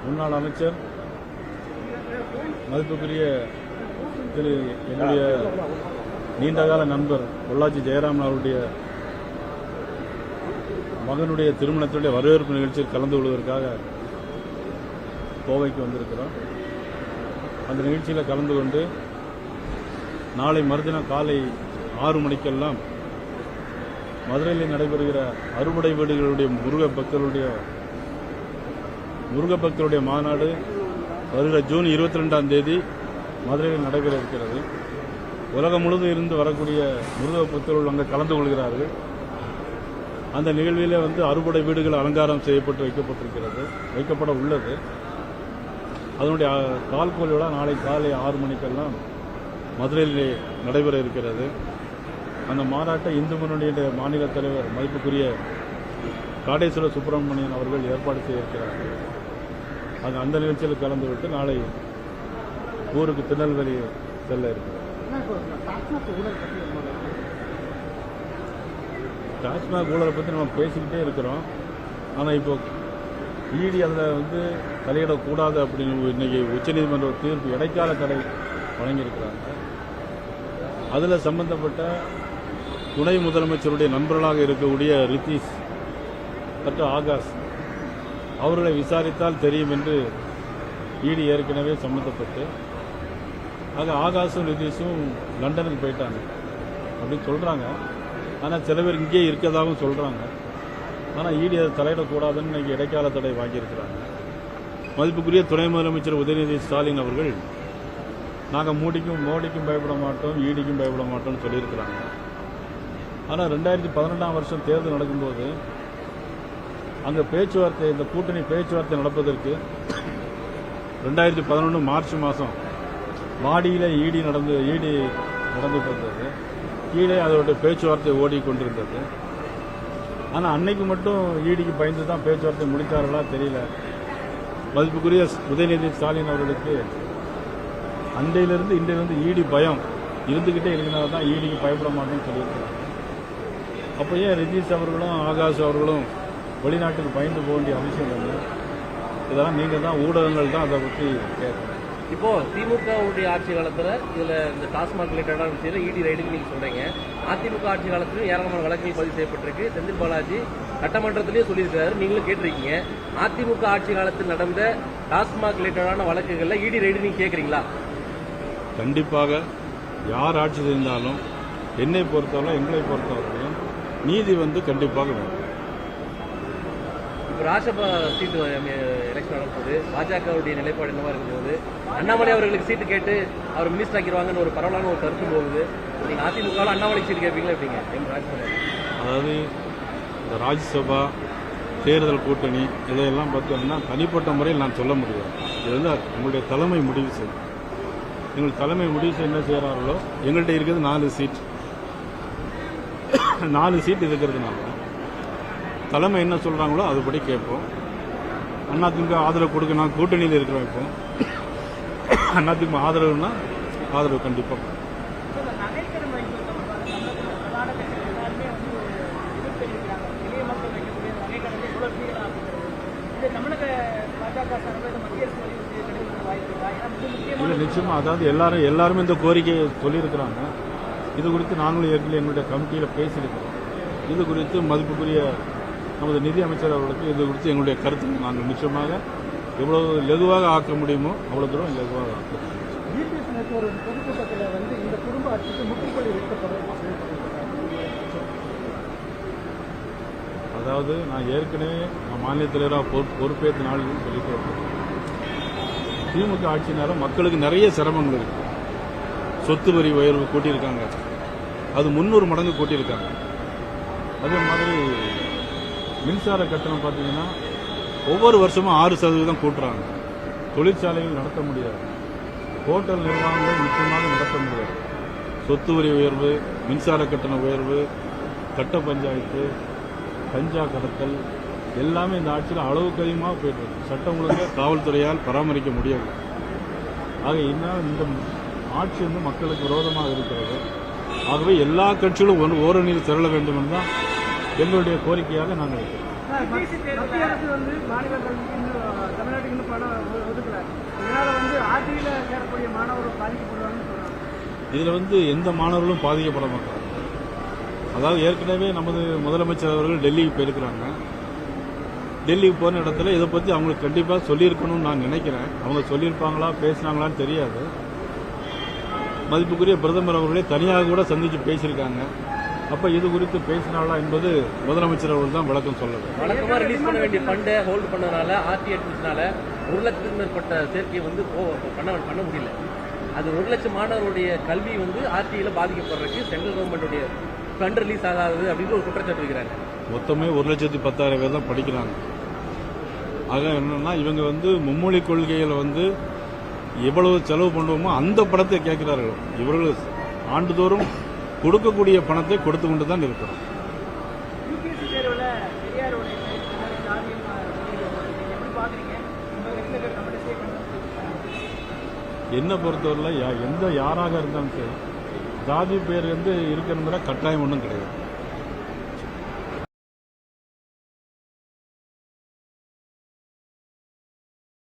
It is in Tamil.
முன்னாள் அமைச்சர் மதிப்புக்குரிய திரு என்னுடைய நீண்டகால நண்பர் பொள்ளாச்சி ஜெயராமன் அவருடைய மகனுடைய திருமணத்துடைய வரவேற்பு நிகழ்ச்சியில் கலந்து கொள்வதற்காக கோவைக்கு வந்திருக்கிறோம். அந்த நிகழ்ச்சியில் கலந்து கொண்டு நாளை மறுதினம் காலை 6 மணிக்கெல்லாம் மதுரையில் நடைபெறுகிற அறுபடை வீடுகளுடைய முருக பக்தருடைய மாநாடு வருகிற ஜூன் 22ஆம் தேதி மதுரையில் நடைபெற இருக்கிறது. உலகம் முழுவதும் இருந்து வரக்கூடிய முருக பக்தர்கள் அங்கே கலந்து கொள்கிறார்கள். அந்த நிகழ்விலே அறுபடை வீடுகள் அலங்காரம் செய்யப்பட்டு வைக்கப்பட உள்ளது. அதனுடைய கால்கோல் விழா நாளை காலை 6 மணிக்கெல்லாம் மதுரையிலே நடைபெற இருக்கிறது. அந்த மாநாட்டை இந்து முன்னணியுடைய மாநில தலைவர் மதிப்புக்குரிய காடேஸ்வர சுப்பிரமணியன் அவர்கள் ஏற்பாடு செய்திருக்கிறார்கள். அந்த நிகழ்ச்சியில் கலந்து விட்டு நாளை ஊருக்கு திருநெல்வேலி செல்ல இருக்கிறார். டாஸ்மாக் ஊழலை பற்றி நம்ம பேசிக்கிட்டே இருக்கிறோம். ஆனால் இப்போ இடி அதில் தலையிடக்கூடாது அப்படின்னு இன்னைக்கு உச்சநீதிமன்ற தீர்ப்பு இடைக்கால தடை வழங்கியிருக்கிறாங்க. அதில் சம்பந்தப்பட்ட துணை முதலமைச்சருடைய நண்பர்களாக இருக்கக்கூடிய ரித்தீஷ் மற்றும் ஆகாஷ் அவர்களை விசாரித்தால் தெரியும் என்று இடி ஏற்கனவே சம்பந்தப்பட்டு ஆகாஷும் ரித்தீஷும் லண்டனுக்கு போயிட்டாங்க அப்படின்னு சொல்கிறாங்க. ஆனால் சில பேர் இங்கே இருக்கதாகவும் சொல்கிறாங்க. ஆனால் இடி அதை தலையிடக்கூடாதுன்னு இன்னைக்கு இடைக்கால தடை வாங்கியிருக்கிறாங்க. மதிப்புக்குரிய துணை முதலமைச்சர் உதயநிதி ஸ்டாலின் அவர்கள் நாங்கள் மோடிக்கும் பயப்பட மாட்டோம், ஈடிக்கும் பயப்பட மாட்டோம்னு சொல்லியிருக்கிறாங்க. ஆனால் 2012ஆம் வருஷம் தேர்தல் நடக்கும்போது அங்கே பேச்சுவார்த்தை, இந்த கூட்டணி பேச்சுவார்த்தை நடப்பதற்கு 2011 மார்ச் மாதம் மாடியில் ஈடி நடந்துட்டு இருந்தது. கீழே அதோடைய பேச்சுவார்த்தை ஓடிக்கொண்டிருந்தது. ஆனால் அன்னைக்கு மட்டும் ஈடிக்கு பயந்து தான் பேச்சுவார்த்தை முடித்தார்களா தெரியல. மதிப்புக்குரிய உதயநிதி ஸ்டாலின் அவர்களுக்கு இன்றையிலிருந்து ஈடி பயம் இருந்துகிட்டே இருக்கிறனால தான் ஈடிக்கு பயப்பட மாட்டேன்னு சொல்லியிருக்கிறாங்க. அப்போ ஏன் ரித்தீஷ் அவர்களும் ஆகாஷ் அவர்களும் வெளிநாட்டுக்கு பயந்து போக வேண்டிய அவசியம் இல்லை? இதெல்லாம் நீங்கள் தான் ஊடகங்கள் தான் அதை பற்றி கேட்கணும். இப்போ திமுகவுடைய ஆட்சி காலத்தில் இதில் இந்த டாஸ்மாக் ரிலேட்டடான விஷயத்தில் இடி ரைடுன்னு நீங்கள் சொல்றீங்க. அதிமுக ஆட்சி காலத்திலும் ஏராளமான வழக்குகள் பதிவு செய்யப்பட்டிருக்கு. செந்தில் பாலாஜி சட்டமன்றத்திலேயே சொல்லியிருக்கிறாரு, நீங்களும் கேட்டிருக்கீங்க. அதிமுக ஆட்சி காலத்தில் நடந்த டாஸ்மாக் ரிலேட்டடான வழக்குகளில் இடி ரைடு நீங்க கேட்குறீங்களா? கண்டிப்பாக யார் ஆட்சி செய்தாலும் எங்களை பொறுத்தவரையும் நீதி கண்டிப்பாக வேணும். இப்போ ராஜ்யசபா சீட்டு எலெக்ஷன் நடக்கும்போது பாஜகவுடைய நிலைப்பாடு என்னவா இருக்கும்போது அண்ணாமலை அவர்களுக்கு சீட்டு கேட்டு அவர் மினிஸ்டர் ஆக்கிடுவாங்கன்னு ஒரு பரவலான ஒரு கருத்து போகுது. நீங்க அதிமுகவில் அண்ணாமலைக்கு சீட்டு கேட்பீங்களா எப்படிங்க? அதாவது இந்த ராஜ்யசபா தேர்தல் கூட்டணி இதையெல்லாம் பார்த்தீங்கன்னா தனிப்பட்ட முறையில் நான் சொல்ல முடியாது. இது உங்களுடைய தலைமை முடிவு செய்யும். எங்கள் தலைமை முடிவு செய்ய என்ன செய்கிறார்களோ, எங்கள்கிட்ட இருக்கிறது 4 சீட். 4 சீட் இருக்கிறதுனால தலைமை என்ன சொல்றாங்களோ அதுபடி கேட்போம். அதிமுக ஆதரவு கொடுக்க நான் கூட்டணியில் இருக்கிறோம். இப்போ அதிமுக ஆதரவுன்னா ஆதரவு கண்டிப்பாக. இல்லை, நிச்சயமா. அதாவது எல்லாருமே இந்த கோரிக்கையை சொல்லியிருக்கிறாங்க. இது குறித்து நாங்களும் ஏற்கனவே எங்களுடைய கமிட்டியில் பேசியிருக்கிறோம். இது குறித்து மதிப்புக்குரிய நமது நிதி அமைச்சர் அவர்களுக்கு இது குறித்து எங்களுடைய கருத்து நாங்கள் நிச்சயமாக எவ்வளவு லகுவாக ஆக்க முடியுமோ அவ்வளவு தூரம் லகுவாக ஆக்க முடியும். அதாவது நான் ஏற்கனவே மாநில தலைவராக பொறுப்பேற்ற நாளில் சொல்லிட்டு வரேன். திமுக ஆட்சி நேரம் மக்களுக்கு நிறைய சிரமங்கள் இருக்கு. சொத்து வரி உயர்வு கூட்டியிருக்காங்க, அது 300 மடங்கு கூட்டியிருக்காங்க. அதே மாதிரி மின்சார கட்டணம் பார்த்தீங்கன்னா ஒவ்வொரு வருஷமும் 6% கூட்டுறாங்க. தொழிற்சாலைகள் நடத்த முடியாது, ஹோட்டல் நிர்வாகங்கள் நிச்சயமாக நடத்த முடியாது. சொத்து வரி உயர்வு, மின்சார கட்டண உயர்வு, கட்ட பஞ்சாயத்து, கஞ்சா கடத்தல் எல்லாமே இந்த ஆட்சியில் அளவுக்கு அதிகமாக போயிட்டு இருக்கு. சட்டம் ஒழுங்கை காவல்துறையால் பராமரிக்க முடியாது. ஆக இன்னும் இந்த ஆட்சி மக்களுக்கு விரோதமாக இருக்கிறது. ஆகவே எல்லா கட்சிகளும் ஓரணியில் திரள வேண்டும் என்றுதான் எங்களுடைய கோரிக்கையாக நாங்கள் இருக்கிறோம். மத்திய அரசு மாநிலங்களுக்கு தமிழ்நாட்டுக்கு பணம் இதில் வந்து எந்த மாணவர்களும் பாதிக்கப்பட மாட்டாங்க. அதாவது ஏற்கனவே நமது முதலமைச்சர் அவர்கள் டெல்லிக்கு போயிருக்கிறாங்க. டெல்லிக்கு போன இடத்துல இதை பற்றி அவங்களுக்கு கண்டிப்பாக சொல்லியிருக்கணும்னு நான் நினைக்கிறேன். அவங்க சொல்லியிருப்பாங்களா பேசினாங்களான்னு தெரியாது. மதிப்புக்குரிய பிரதமர் அவர்களே தனியாக கூட சந்தித்து பேசியிருக்காங்க. அப்போ இது குறித்து பேசினாங்களா என்பது முதலமைச்சர் அவர்கள் தான் விளக்கம் சொல்லணும். வழக்கமாக ரிலீஸ் பண்ண வேண்டிய ஃபண்டை ஹோல்டு பண்ணதுனால ஆர்டி அட்மிஷனால 1 லட்சத்துக்கு மேற்பட்ட சேர்க்கையை வந்து பண்ண முடியல. அது 1 லட்சம் மாணவருடைய கல்வி வந்து ஆர்டியில் பாதிக்கப்படுறதுக்கு சென்ட்ரல் கவர்மெண்ட்டுடைய ஃபண்ட் ரிலீஸ் ஆகாது அப்படின்னு ஒரு குற்றச்சாட்டு வைக்கிறாங்க. மொத்தமே 1,10,000 பேர் தான் படிக்கிறாங்க. ஆக என்னன்னா இவங்க வந்து மும்மொழி கொள்கைகளை வந்து எவ்வளவு செலவு பண்ணுவோமோ அந்த பணத்தை கேட்கிறார்கள். இவர்கள் ஆண்டுதோறும் கொடுக்கக்கூடிய பணத்தை கொடுத்து கொண்டு தான் இருக்கிறோம். யூபிஎஸ்சி தேர்வில் பெரியாருடைய ஜாதியம் எப்படி பார்க்குறீங்க? என்னை பொறுத்தவரையில் எந்த யாராக இருந்தாலும் சரி ஜாதி பேர் வந்து இருக்கணுங்கிற கட்டாயம் ஒன்றும் கிடையாது.